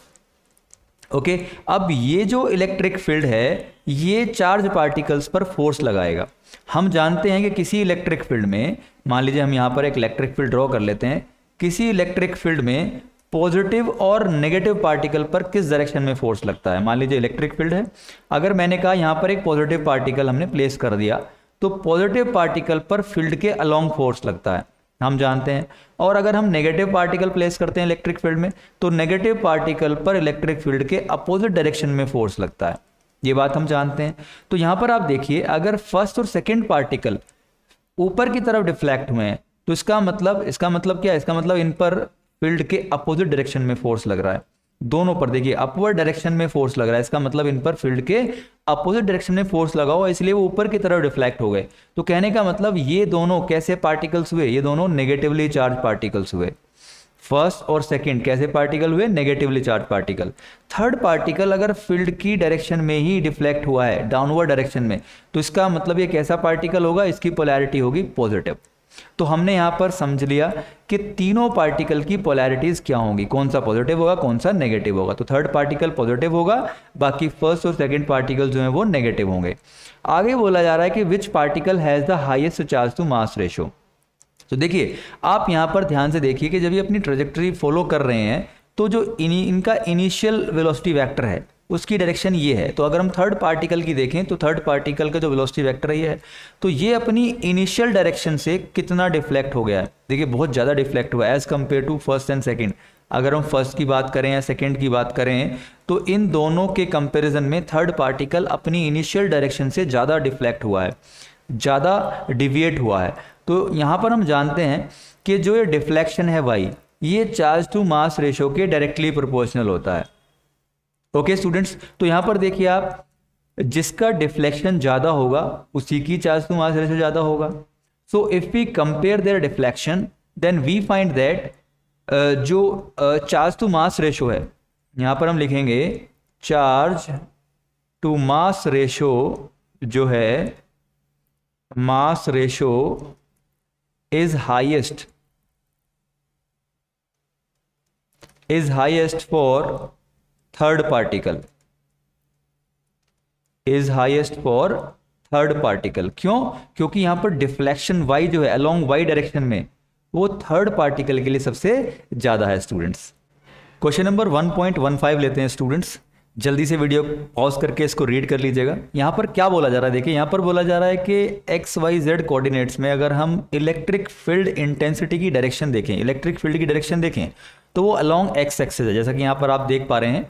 ओके, अब ये जो इलेक्ट्रिक फील्ड है ये चार्ज पार्टिकल्स पर फोर्स लगाएगा। हम जानते हैं कि किसी इलेक्ट्रिक फील्ड में, मान लीजिए हम यहाँ पर एक इलेक्ट्रिक फील्ड ड्रॉ कर लेते हैं, किसी इलेक्ट्रिक फील्ड में पॉजिटिव और नेगेटिव पार्टिकल पर किस डायरेक्शन में फोर्स लगता है। मान लीजिए इलेक्ट्रिक फील्ड है, अगर मैंने कहा यहाँ पर एक पॉजिटिव पार्टिकल हमने प्लेस कर दिया तो पॉजिटिव पार्टिकल पर फील्ड के अलोंग फोर्स लगता है, हम जानते हैं। और अगर हम नेगेटिव पार्टिकल प्लेस करते हैं इलेक्ट्रिक फील्ड में तो नेगेटिव पार्टिकल पर इलेक्ट्रिक फील्ड के अपोजिट डायरेक्शन में फोर्स लगता है, ये बात हम जानते हैं। तो यहाँ पर आप देखिए अगर फर्स्ट और सेकेंड पार्टिकल ऊपर की तरफ डिफ्लेक्ट हुए हैं तो इसका मतलब क्या है, इसका मतलब इन पर फील्ड के अपोजिट डायरेक्शन में फोर्स लग रहा है। दोनों पर देखिए अपवर्ड डायरेक्शन में फोर्स लग रहा है, इसका मतलब इन पर फील्ड के अपोजिट डायरेक्शन में फोर्स लगा हुआ, इसलिए वो ऊपर की तरफ डिफ्लेक्ट हो गए। तो कहने का मतलब ये दोनों कैसे पार्टिकल्स हुए, ये दोनों नेगेटिवली चार्ज पार्टिकल्स हुए। फर्स्ट और सेकंड कैसे पार्टिकल हुए, negatively charge particle. Third particle अगर फील्ड की डायरेक्शन में ही डिफ्लेक्ट हुआ है, डाउनवर्ड डायरेक्शन में, तो इसका मतलब ये कैसा पार्टिकल होगा, इसकी पोलैरिटी होगी पॉजिटिव। तो हमने यहां पर समझ लिया कि तीनों पार्टिकल की पोलैरिटीज क्या होंगी, कौन सा पॉजिटिव होगा कौन सा नेगेटिव होगा। तो थर्ड पार्टिकल पॉजिटिव होगा, बाकी फर्स्ट और सेकंड पार्टिकल जो है वो नेगेटिव होंगे। आगे बोला जा रहा है कि which particle has the highest charge to mass ratio. तो देखिए आप यहां पर ध्यान से देखिए कि जब ये अपनी ट्रेजेक्टरी फॉलो कर रहे हैं तो जो इनका इनिशियल वेलोसिटी वेक्टर है उसकी डायरेक्शन ये है। तो अगर हम थर्ड पार्टिकल की देखें तो थर्ड पार्टिकल का जो वेलोसिटी वेक्टर है ये है, तो ये अपनी इनिशियल डायरेक्शन से कितना डिफ्लेक्ट हो गया है, देखिए बहुत ज़्यादा डिफ्लेक्ट हुआ है as compare to first and second. अगर हम फर्स्ट की बात करें या सेकंड की बात करें तो इन दोनों के कंपैरिजन में थर्ड पार्टिकल अपनी इनिशियल डायरेक्शन से ज़्यादा डिफ्लेक्ट हुआ है, ज़्यादा डिविएट हुआ है। तो यहाँ पर हम जानते हैं कि जो ये डिफ्लेक्शन है वाई, ये चार्ज टू मास रेशो के डायरेक्टली प्रोपोर्शनल होता है। ओके स्टूडेंट्स, तो यहाँ पर देखिए आप, जिसका डिफ्लेक्शन ज़्यादा होगा उसी की चार्ज टू मास रेशो ज़्यादा होगा। So if we compare their deflection then we find that जो चार्ज टू मास रेशो है, यहाँ पर हम लिखेंगे चार्ज टू मास रेशो जो है, mass ratio is highest for third particle, is highest for third particle। क्यों? क्योंकि यहां पर डिफ्लेक्शन y जो है along y डायरेक्शन में वो थर्ड पार्टिकल के लिए सबसे ज्यादा है। स्टूडेंट्स क्वेश्चन नंबर 1.15 लेते हैं स्टूडेंट्स, जल्दी से वीडियो पॉज करके इसको रीड कर लीजिएगा। यहाँ पर क्या बोला जा रहा है, देखिए यहाँ पर बोला जा रहा है कि XYZ कोऑर्डिनेट्स में अगर हम इलेक्ट्रिक फील्ड इंटेंसिटी की डायरेक्शन देखें, इलेक्ट्रिक फील्ड की डायरेक्शन देखें तो वो अलोंग एक्स एक्सिस है। जैसा कि यहाँ पर आप देख पा रहे हैं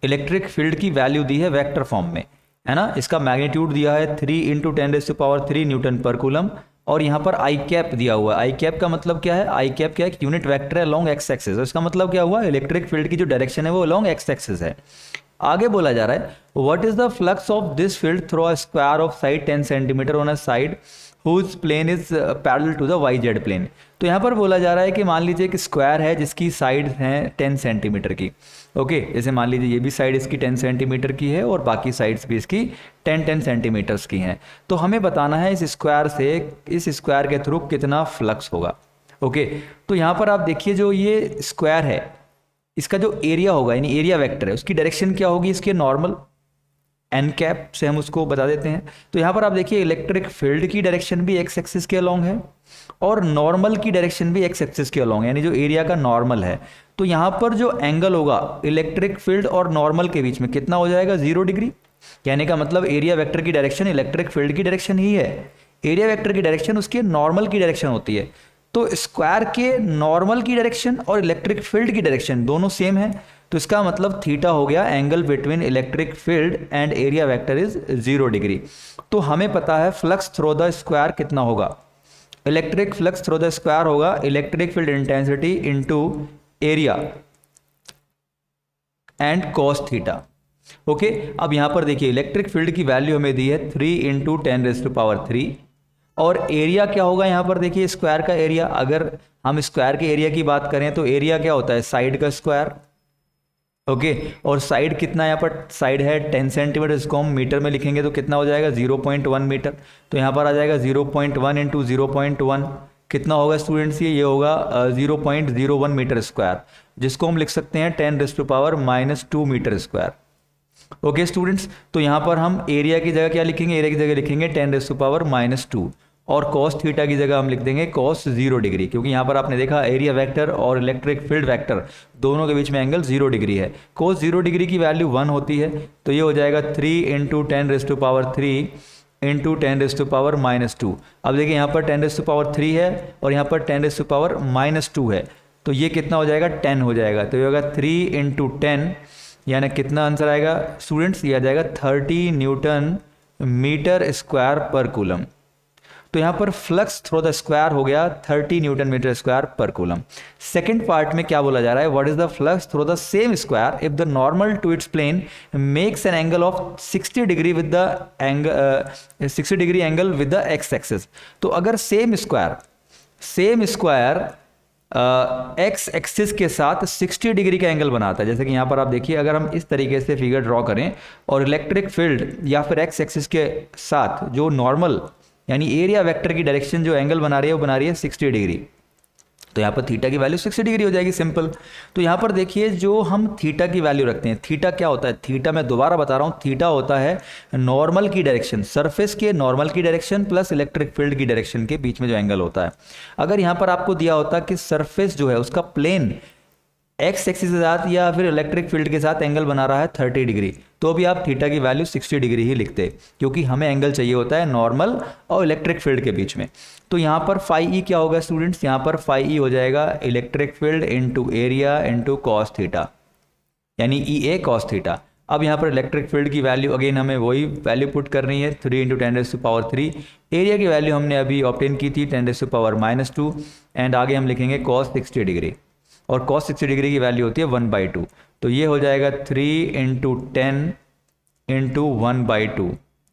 इलेक्ट्रिक फील्ड की वैल्यू दी है वेक्टर फॉर्म में, है ना। इसका मैग्नीट्यूड दिया है 3 × 10⁻³ न्यूटन पर कूलम, और यहाँ पर आई कैप दिया हुआ है। आई कैप का मतलब क्या है, आई कैप क्या है, एक यूनिट वेक्टर है अलोंग एक्स एक्सिस। इसका मतलब क्या हुआ, इलेक्ट्रिक फील्ड की जो डायरेक्शन है वो अलोंग एक्स एक्सिस है। आगे बोला जा रहा है what is the flux of this field through a square of side 10 centimetre on a side whose plane is parallel to the YZ plane. तो यहाँ पर बोला जा रहा है कि मान लीजिए कि स्क्वायर है जिसकी साइड हैं 10 सेंटीमीटर की। ओके, जैसे मान लीजिए ये भी साइड इसकी 10 सेंटीमीटर की है और बाकी साइड्स भी इसकी 10 सेंटीमीटर्स की हैं। तो हमें बताना है इस स्क्वायर से इस स्क्वायर के थ्रू कितना फ्लक्स होगा। ओके, तो यहाँ पर आप देखिए जो ये स्क्वायर है इसका जो एरिया होगा यानी एरिया वेक्टर है उसकी डायरेक्शन क्या होगी, इसके नॉर्मल एन कैप से हम उसको बता देते हैं। तो यहाँ पर आप देखिए इलेक्ट्रिक फील्ड की डायरेक्शन भी एक्स एक्सिस के अलोंग है और नॉर्मल की डायरेक्शन भी एक्स एक्सिस के अलोंग है, यानी जो एरिया का नॉर्मल है। तो यहाँ पर जो एंगल होगा इलेक्ट्रिक फील्ड और नॉर्मल के बीच में कितना हो जाएगा, 0 डिग्री। कहने का मतलब एरिया वेक्टर की डायरेक्शन इलेक्ट्रिक फील्ड की डायरेक्शन ही है, एरिया वेक्टर की डायरेक्शन उसके नॉर्मल की डायरेक्शन होती है। तो स्क्वायर के नॉर्मल की डायरेक्शन और इलेक्ट्रिक फील्ड की डायरेक्शन दोनों सेम है, तो इसका मतलब थीटा हो गया angle between electric field and area vector is 0 degree. तो हमें पता है फ्लक्स थ्रू द स्क्वायर कितना होगा, electric flux through the square होगा electric field intensity into area and cos theta. Okay, अब यहां पर देखिए इलेक्ट्रिक फील्ड की वैल्यू हमें दी है 3 × 10⁻³ और एरिया क्या होगा, यहाँ पर देखिए स्क्वायर का एरिया। अगर हम स्क्वायर के एरिया की बात करें तो एरिया क्या होता है, साइड का स्क्वायर। ओके, और साइड कितना, यहाँ पर साइड है 10 सेंटीमीटर, इसको हम मीटर में लिखेंगे तो कितना हो जाएगा 0.1 मीटर। तो यहाँ पर आ जाएगा 0.1 × 0.1 कितना होगा स्टूडेंट्स, ये होगा 0.01 मीटर स्क्वायर, जिसको हम लिख सकते हैं 10⁻⁻² मीटर स्क्वायर। ओके स्टूडेंट्स, तो यहाँ पर हम एरिया की जगह क्या लिखेंगे, एरिया की जगह लिखेंगे 10⁻⁻² और cos थीटा की जगह हम लिख देंगे cos 0 डिग्री, क्योंकि यहाँ पर आपने देखा एरिया वेक्टर और इलेक्ट्रिक फील्ड वेक्टर दोनों के बीच में एंगल 0 डिग्री है। cos 0 डिग्री की वैल्यू 1 होती है, तो ये हो जाएगा 3 इंटू 10⁻³ इंटू 10⁻⁻²। अब देखिए यहाँ पर 10⁻³ है और यहाँ पर 10⁻⁻² है, तो ये कितना हो जाएगा 10 हो जाएगा, तो ये होगा 3 इंटू 10, यानी कितना आंसर आएगा स्टूडेंट्स, ये आ जाएगा 30 न्यूटन मीटर स्क्वायर पर कूलम। तो यहाँ पर फ्लक्स थ्रू द स्क्वायर हो गया 30 न्यूटन मीटर स्क्वायर पर कूलम। सेकंड पार्ट में क्या बोला जा रहा है, what is the flux through the same square if the normal to its plane makes an angle of 60 degree with the angle 60 degree angle with the X axis. तो अगर same square x axis के साथ 60 degree का angle बनाता है, जैसे कि यहाँ पर आप देखिए, अगर हम इस तरीके से फिगर ड्रॉ करें और इलेक्ट्रिक फील्ड या फिर एक्स एक्सिस के साथ जो नॉर्मल यानी एरिया वेक्टर की डायरेक्शन जो एंगल बना रही है वो बना रही है 60 डिग्री, तो यहाँ पर थीटा की वैल्यू 60 डिग्री हो जाएगी, सिंपल। तो यहाँ पर देखिए जो हम थीटा की वैल्यू रखते हैं, थीटा क्या होता है, थीटा मैं दोबारा बता रहा हूँ, थीटा होता है नॉर्मल की डायरेक्शन, सरफेस के नॉर्मल की डायरेक्शन प्लस इलेक्ट्रिक फील्ड की डायरेक्शन के बीच में जो एंगल होता है। अगर यहाँ पर आपको दिया होता कि सरफेस जो है उसका प्लेन एक्स एक्सिस के साथ या फिर इलेक्ट्रिक फील्ड के साथ एंगल बना रहा है 30 डिग्री, तो भी आप थीटा की वैल्यू 60 डिग्री ही लिखते, क्योंकि हमें एंगल चाहिए होता है नॉर्मल और इलेक्ट्रिक फील्ड के बीच में। तो यहाँ पर फाई ई क्या होगा स्टूडेंट्स, यहाँ पर फाई ई हो जाएगा electric field into area into cos theta, यानी ई ए कॉस थीटा। अब यहाँ पर इलेक्ट्रिक फील्ड की वैल्यू अगेन हमें वही वैल्यू पुट करनी है, 3 इंटू 10⁻3। एरिया की वैल्यू हमने अभी ऑब्टेन की थी 10⁻⁻2, एंड आगे हम लिखेंगे कॉस 60 डिग्री, और cos 60 डिग्री की वैल्यू होती है 1/2, तो ये हो जाएगा 3 इंटू 10 इंटू 1/2,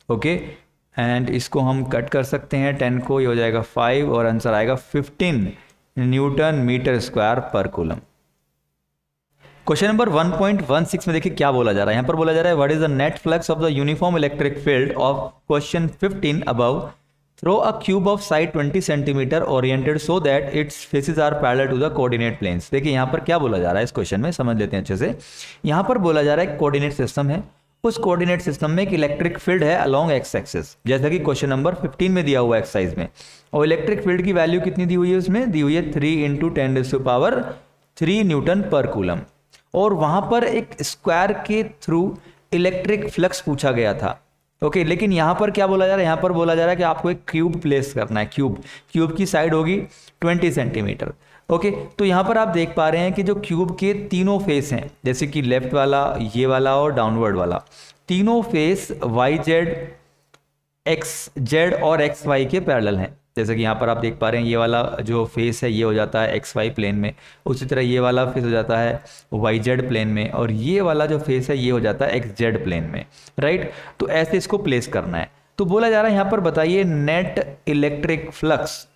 ओके। एंड इसको हम कट कर सकते हैं 10 को, ये हो जाएगा 5 और आंसर आएगा 15 न्यूटन मीटर स्क्वायर पर कूलम। क्वेश्चन नंबर 1.16 में देखिए क्या बोला जा रहा है, यहाँ पर बोला जा रहा है what is the net flux of the uniform electric field of question 15 above throw a cube of side 20 cm oriented so that its faces are parallel to the coordinate planes। देखिए यहाँ पर क्या बोला जा रहा है इस क्वेश्चन में, समझ लेते हैं अच्छे से। यहाँ पर बोला जा रहा है कोऑर्डिनेट सिस्टम है, उस कोऑर्डिनेट सिस्टम में एक इलेक्ट्रिक फील्ड है अलोंग एक्स एक्सिस, जैसा कि क्वेश्चन नंबर 15 में दिया हुआ एक्सरसाइज में, और इलेक्ट्रिक फील्ड की वैल्यू कितनी दी हुई है, उसमें दी हुई है 3 इंटू 10⁻³ न्यूटन पर कूलम, और वहां पर एक स्क्वायर के थ्रू इलेक्ट्रिक फ्लक्स पूछा गया था, ओके। लेकिन यहाँ पर क्या बोला जा रहा है, यहाँ पर बोला जा रहा है कि आपको एक क्यूब प्लेस करना है, क्यूब की साइड होगी 20 सेंटीमीटर, ओके। तो यहाँ पर आप देख पा रहे हैं कि जो क्यूब के तीनों फेस हैं, जैसे कि लेफ्ट वाला, ये वाला और डाउनवर्ड वाला, तीनों face Y Z, X Z और एक्स वाई के पैरेलल हैं। जैसे कि यहाँ पर आप देख पा रहे हैं ये वाला जो फेस है ये हो जाता है एक्स वाई प्लेन में, उसी तरह ये वाला फेस हो जाता है वाई जेड प्लेन में, और ये वाला जो फेस है ये हो जाता है एक्स जेड प्लेन में, राइट। तो ऐसे इसको प्लेस करना है। तो बोला जा रहा है यहाँ पर बताइए net electric flux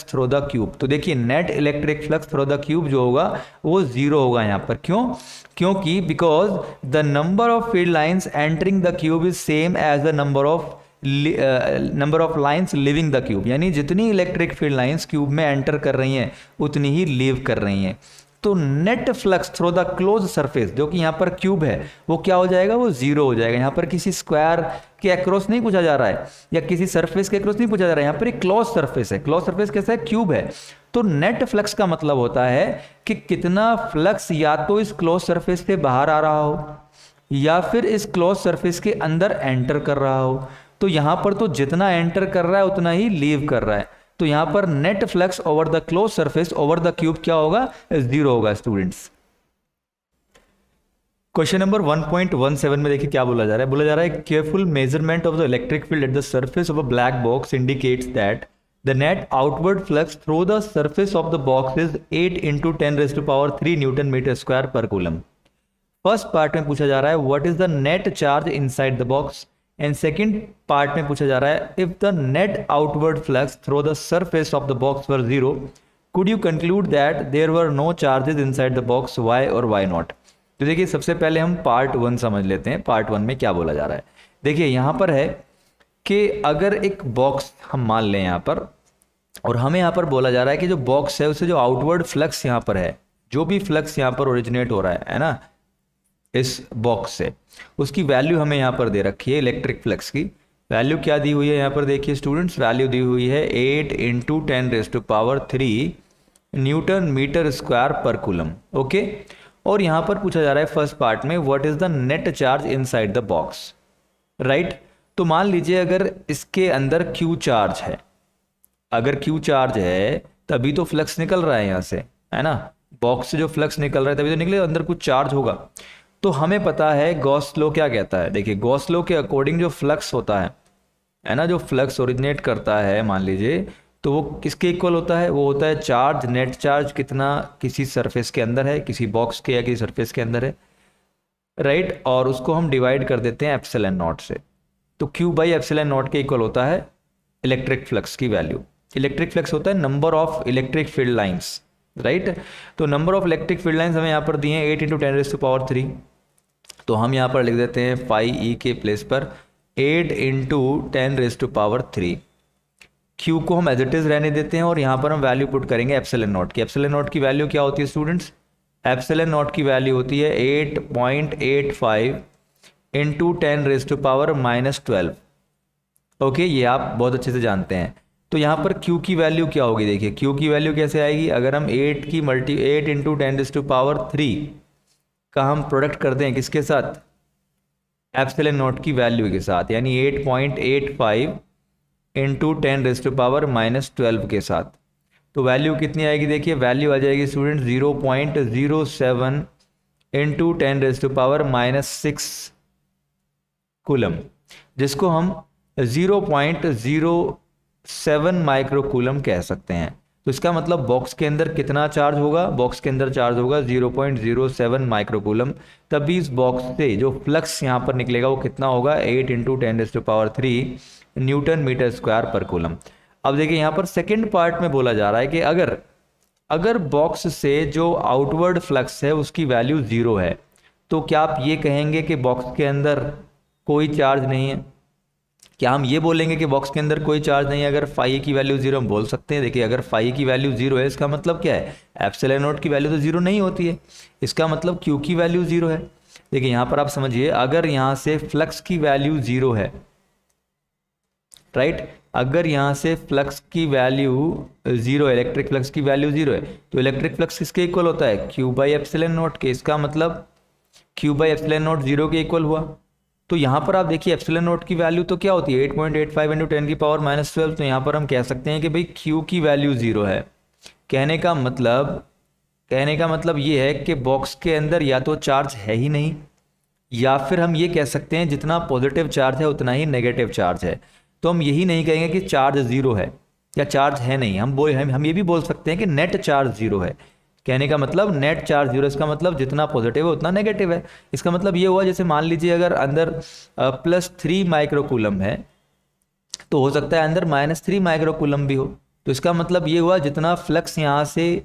through the cube. तो देखिए net electric flux through the cube जो होगा वो 0 होगा यहाँ पर, क्यों, क्योंकि because the number of field lines entering the cube is same as the number of lines leaving the cube, यानी जितनी इलेक्ट्रिक फील्ड लाइंस क्यूब में एंटर कर रही हैं उतनी ही लीव कर रही हैं। तो net flux through the close surface जो कि यहाँ पर क्यूब है वो क्या हो जाएगा, वो 0 हो जाएगा। यहाँ पर किसी स्क्वायर के अक्रॉस नहीं पूछा जा रहा है या किसी सरफेस के अक्रॉस नहीं पूछा जा रहा है, यहाँ पर एक क्लोज सरफेस है। क्लोज सरफेस कैसा है, क्यूब है। तो नेट फ्लक्स का मतलब होता है कि कितना फ्लक्स या तो इस क्लोज सरफेस से बाहर आ रहा हो या फिर इस क्लोज सरफेस के अंदर एंटर कर रहा हो। तो यहां पर तो जितना एंटर कर रहा है उतना ही लीव कर रहा है। तो यहां पर net flux over the close surface over the cube क्या होगा, 0 होगा स्टूडेंट्स। क्वेश्चन नंबर 1.17 में देखिए क्या बोला जा रहा है। बोला जा रहा है careful measurement of the electric field at the surface of a black box indicates that the net outward flux through the surface of the box is 8 into 10⁻³ newton metre square पर कूलम। फर्स्ट पार्ट में पूछा जा रहा है what is the net charge inside the box, and second part में पूछा जा रहा है if the net outward flux through the surface of the box were 0 could you conclude that there were no charges inside the box, why और why not. तो देखिए सबसे पहले हम पार्ट 1 समझ लेते हैं। पार्ट 1 में क्या बोला जा रहा है, देखिए यहाँ पर है कि अगर एक बॉक्स हम मान लें यहाँ पर, और हमें यहाँ पर बोला जा रहा है कि जो बॉक्स है उससे जो आउटवर्ड फ्लक्स यहाँ पर है, जो भी फ्लक्स यहाँ पर ओरिजिनेट हो रहा है ना इस बॉक्स से, उसकी वैल्यू हमें यहाँ पर दे रखी है इलेक्ट्रिक फ्लक्स की वैल्यू क्या दी हुई है यहाँ पर देखिए स्टूडेंट्स, वैल्यू दी हुई है 8 × 10⁻³ न्यूटन मीटर स्क्वायर पर कूलम। ओके, और यहाँ पर पूछा जा रहा है फर्स्ट पार्ट में what is the net charge inside the box, right. तो मान लीजिए अगर इसके अंदर Q चार्ज है, अगर Q चार्ज है तभी तो फ्लक्स निकल रहा है यहाँ से, है ना, बॉक्स से जो फ्लक्स निकल रहा है तभी तो निकले, अंदर कुछ चार्ज होगा। तो हमें पता है गॉस लॉ क्या कहता है, देखिए गॉस लॉ के अकॉर्डिंग जो फ्लक्स होता है ना, जो फ्लक्स ओरिजिनेट करता है मान लीजिए, तो वो किसके इक्वल होता है, वो होता है चार्ज, नेट चार्ज कितना किसी सरफेस के अंदर है, किसी बॉक्स के या किसी सरफेस के अंदर है, राइट, और उसको हम डिवाइड कर देते हैं एप्सिलॉन नॉट से। तो Q/ε0 के इक्वल होता है इलेक्ट्रिक फ्लक्स की वैल्यू। इलेक्ट्रिक फ्लक्स होता है number of electric field lines, right. तो number of electric field lines हमें यहाँ पर दिए हैं 8 × 10⁻³ तो हम यहाँ पर लिख देते हैं फाई ई के प्लेस पर 8 × 10⁻³ Q को हम एज इट इज रहने देते हैं और यहाँ पर हम वैल्यू पुट करेंगे एप्सिलॉन नॉट की। एप्सिलॉन नॉट की वैल्यू क्या होती है स्टूडेंट्स, एप्सिलॉन नॉट की वैल्यू होती है 8.85 × 10⁻⁻12। ओके, ये आप बहुत अच्छे से जानते हैं। तो यहाँ पर Q की वैल्यू क्या होगी, देखिए Q की वैल्यू कैसे आएगी, अगर हम 8 × 10⁻³ का हम प्रोडक्ट कर दें किसके साथ, एप्सिलॉन नॉट की वैल्यू के साथ, यानी 8.85 × 10⁻⁻12 के साथ, तो वैल्यू कितनी आएगी, देखिए वैल्यू आ जाएगी स्टूडेंट 0.07 × 10⁻⁻6 कूलम, जिसको हम 0.07 माइक्रो कूलम कह सकते हैं। तो इसका मतलब बॉक्स के अंदर कितना चार्ज होगा, बॉक्स के अंदर चार्ज होगा 0.07 माइक्रो कूलम। तभी इस बॉक्स से जो फ्लक्स यहाँ पर निकलेगा वो कितना होगा, 8 × 10⁻³ न्यूटन मीटर स्क्वायर पर कूलम। अब देखिए यहाँ पर सेकेंड पार्ट में बोला जा रहा है कि अगर बॉक्स से जो आउटवर्ड फ्लक्स है उसकी वैल्यू 0 है, तो क्या आप ये कहेंगे कि बॉक्स के अंदर कोई चार्ज नहीं है? क्या हम ये बोलेंगे कि बॉक्स के अंदर कोई चार्ज नहीं है अगर फाई की वैल्यू 0? हम बोल सकते हैं। देखिए अगर फाई की वैल्यू 0 है इसका मतलब क्या है, एप्सिलॉन नॉट की वैल्यू तो 0 नहीं होती है, इसका मतलब Q की वैल्यू 0 है। देखिए यहाँ पर आप समझिए, अगर यहाँ से फ्लक्स की वैल्यू 0 है, राइट, अगर यहाँ से फ्लक्स की वैल्यू 0 है, इलेक्ट्रिक फ्लक्स की वैल्यू 0 है, तो इलेक्ट्रिक फ्लक्स किसके इक्वल होता है, Q/ε0 के। इसका मतलब Q/ε0 0 के इक्वल हुआ। तो यहाँ पर आप देखिए एप्सिलॉन नॉट की वैल्यू तो क्या होती है 8.85 × 10⁻⁻12। तो यहाँ पर हम कह सकते हैं कि भाई Q की वैल्यू 0 है। कहने का मतलब ये है कि बॉक्स के अंदर या तो चार्ज है ही नहीं, या फिर हम ये कह सकते हैं जितना पॉजिटिव चार्ज है उतना ही नेगेटिव चार्ज है। तो हम यही नहीं कहेंगे कि चार्ज 0 है या चार्ज है नहीं, हम ये भी बोल सकते हैं कि नेट चार्ज 0 है। कहने का मतलब नेट चार्ज 0, इसका मतलब जितना पॉजिटिव है उतना नेगेटिव है। इसका मतलब ये हुआ, जैसे मान लीजिए अगर अंदर +3 माइक्रो कूलम है तो हो सकता है अंदर -3 माइक्रो कूलम भी हो। तो इसका मतलब ये हुआ जितना फ्लक्स यहाँ से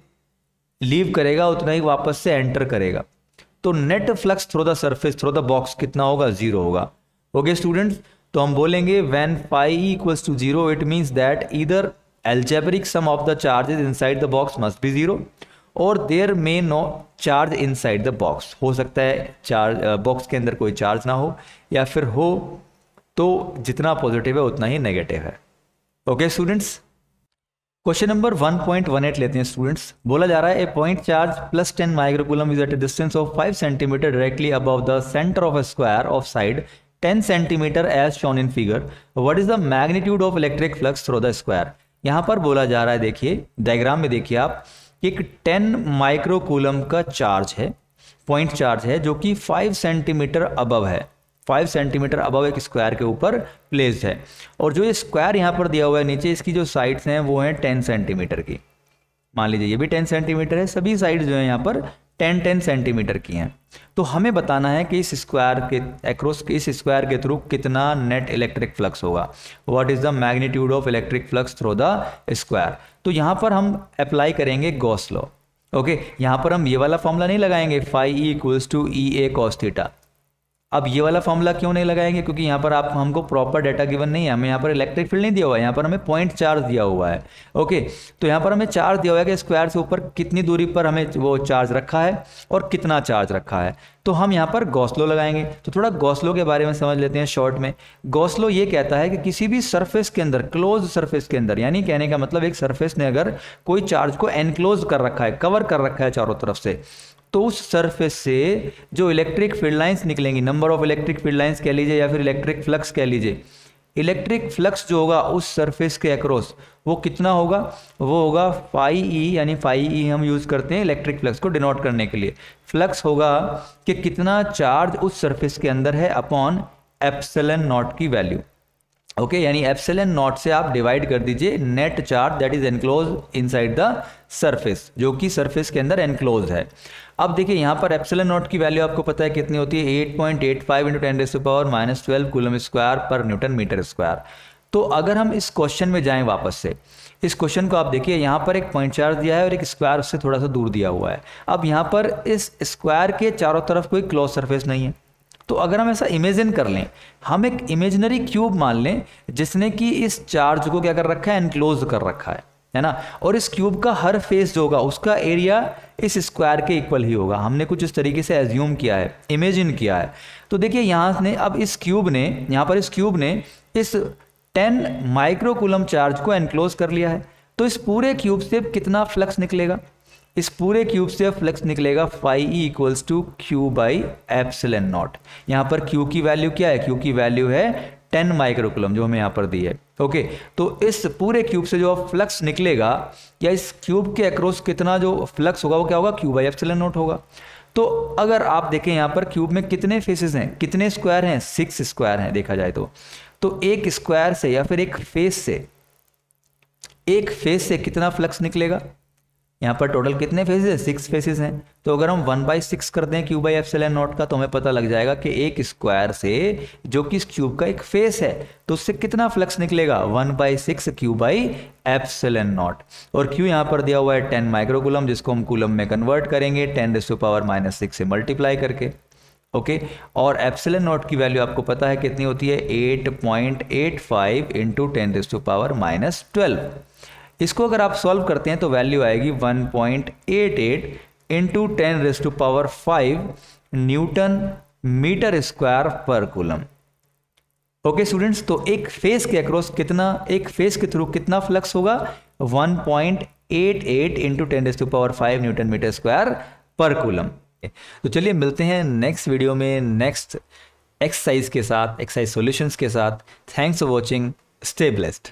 लीव करेगा उतना ही वापस से एंटर करेगा। तो net flux through the surface through the box कितना होगा, 0 होगा। ओके स्टूडेंट्स, तो हम बोलेंगे when phi = 0 it means that either algebraic sum of the charges inside the box must be 0 और there may no charge inside the box. हो सकता है चार्ज बॉक्स के अंदर कोई चार्ज ना हो, या फिर हो तो जितना पॉजिटिव है उतना ही नेगेटिव है। ओके स्टूडेंट्स, क्वेश्चन नंबर 1.18 लेते हैं स्टूडेंट्स। बोला जा रहा है a point charge +10 micro coulomb is at a distance of 5 centimetre directly above the centre of a square of side 10 centimetre as shown in figure, what is the magnitude of electric flux through the square. यहाँ पर बोला जा रहा है, देखिए diagram में देखिए आप, एक 10 माइक्रो कूलम का चार्ज है, पॉइंट चार्ज है जो कि 5 सेंटीमीटर अबव है, 5 सेंटीमीटर अबव एक स्क्वायर के ऊपर प्लेस्ड है। और जो ये स्क्वायर यहाँ पर दिया हुआ है नीचे, इसकी जो साइड्स हैं वो हैं 10 सेंटीमीटर की। मान लीजिए ये भी 10 सेंटीमीटर है, सभी साइड्स जो है यहाँ पर 10 सेंटीमीटर की हैं। तो हमें बताना है कि इस स्क्वायर के अक्रॉस, इस स्क्वायर के थ्रू कितना नेट इलेक्ट्रिक फ्लक्स होगा, what is the magnitude of electric flux through the square. तो यहाँ पर हम अप्लाई करेंगे गॉस लॉ। ओके, यहाँ पर हम ये वाला फॉर्मूला नहीं लगाएंगे, फाई E = EA cos θ। अब ये वाला फॉर्मूला क्यों नहीं लगाएंगे, क्योंकि यहाँ पर आप हमको प्रॉपर डाटा गिवन नहीं है, हमें यहाँ पर इलेक्ट्रिक फील्ड नहीं दिया हुआ है, यहाँ पर हमें पॉइंट चार्ज दिया हुआ है। ओके, तो यहाँ पर हमें चार्ज दिया हुआ है कि स्क्वायर से ऊपर कितनी दूरी पर हमें वो चार्ज रखा है और कितना चार्ज रखा है। तो हम यहाँ पर गॉस लॉ लगाएंगे। तो थोड़ा गॉस लॉ के बारे में समझ लेते हैं शॉर्ट में। गॉस लॉ ये कहता है कि किसी भी सरफेस के अंदर, क्लोज सरफेस के अंदर, यानी कहने का मतलब एक सरफेस ने अगर कोई चार्ज को एनक्लोज कर रखा है, कवर कर रखा है चारों तरफ से, तो उस सरफेस से जो इलेक्ट्रिक फील्ड लाइंस निकलेंगी, number of electric field lines कह लीजिए या फिर इलेक्ट्रिक फ्लक्स कह लीजिए, इलेक्ट्रिक फ्लक्स जो होगा उस सरफेस के अक्रॉस वो कितना होगा, वो होगा फाई ई, यानी फाई ई हम यूज़ करते हैं इलेक्ट्रिक फ्लक्स को डिनोट करने के लिए। फ्लक्स होगा कि कितना चार्ज उस सरफेस के अंदर है अपॉन एप्सिलॉन नॉट की वैल्यू। ओके, यानी एप्सिलॉन नॉट से आप डिवाइड कर दीजिए net charge that is enclose inside the surface, जो कि सरफेस के अंदर एनक्लोज है। अब देखिए यहाँ पर एप्सिलॉन नॉट की वैल्यू आपको पता है कितनी होती है, 8.85 × 10⁻⁻12 कूलम स्क्वायर पर न्यूटन मीटर स्क्वायर। तो अगर हम इस क्वेश्चन में जाएं वापस से, इस क्वेश्चन को आप देखिए, यहाँ पर एक पॉइंट चार्ज दिया है और एक स्क्वायर उससे थोड़ा सा दूर दिया हुआ है। अब यहाँ पर इस स्क्वायर के चारों तरफ कोई क्लोज सरफेस नहीं है, तो अगर हम ऐसा इमेजिन कर लें, हम एक इमेजिनरी क्यूब मान लें जिसने कि इस चार्ज को क्या कर रखा है, एनक्लोज कर रखा है ना, और इस क्यूब का हर फेस जो होगा उसका एरिया इस स्क्वायर के इक्वल ही होगा। हमने कुछ इस तरीके से एज्यूम किया है, इमेजिन किया है। तो देखिए यहाँ ने अब इस क्यूब ने, यहाँ पर इस क्यूब ने इस 10 माइक्रोकूलम चार्ज को एनक्लोज कर लिया है। तो इस पूरे क्यूब से कितना फ्लक्स निकलेगा, इस पूरे क्यूब से फ्लक्स निकलेगा phi E equals to Q by epsilon naught. यहाँ पर क्यू की वैल्यू क्या है, क्यू की वैल्यू है 10 माइक्रोकूलम जो हमें यहाँ पर दी है। ओके, तो इस पूरे क्यूब से जो फ्लक्स निकलेगा या इस क्यूब के अक्रॉस कितना जो फ्लक्स होगा वो क्या होगा, क्यू बाई एप्सिलॉन नॉट होगा। तो अगर आप देखें यहाँ पर क्यूब में कितने फेसेस हैं, कितने स्क्वायर हैं, 6 स्क्वायर हैं देखा जाए तो एक स्क्वायर से या फिर एक फेस से कितना फ्लक्स निकलेगा, यहाँ पर टोटल कितने फेसेस हैं, 6 फेसेस हैं। तो अगर हम 1/6 कर दें क्यू बाई एप्सिलॉन नॉट का, तो हमें पता लग जाएगा कि एक स्क्वायर से जो कि इस क्यूब का एक फेस है, तो उससे कितना फ्लक्स निकलेगा, 1/6 क्यू बाई एप्सिलॉन नॉट। और क्यू यहाँ पर दिया हुआ है 10 माइक्रोकूलम, जिसको हम कूलम में कन्वर्ट करेंगे 10⁻⁻6 से मल्टीप्लाई करके। ओके, और एप्सिलॉन नॉट की वैल्यू आपको पता है कितनी होती है, 8.85 × 10⁻12। इसको अगर आप सॉल्व करते हैं तो वैल्यू आएगी 1.88 × 10⁻5 न्यूटन मीटर स्क्वायर पर कूलम। ओके स्टूडेंट्स, तो एक फेस के अक्रॉस कितना, एक फेस के थ्रू कितना फ्लक्स होगा, 1.88 × 10⁻5 न्यूटन मीटर स्क्वायर पर कूलम। तो चलिए मिलते हैं नेक्स्ट वीडियो में नेक्स्ट एक्सरसाइज के साथ, एक्सरसाइज सॉल्यूशंस के साथ। Thanks for watching, stay blessed.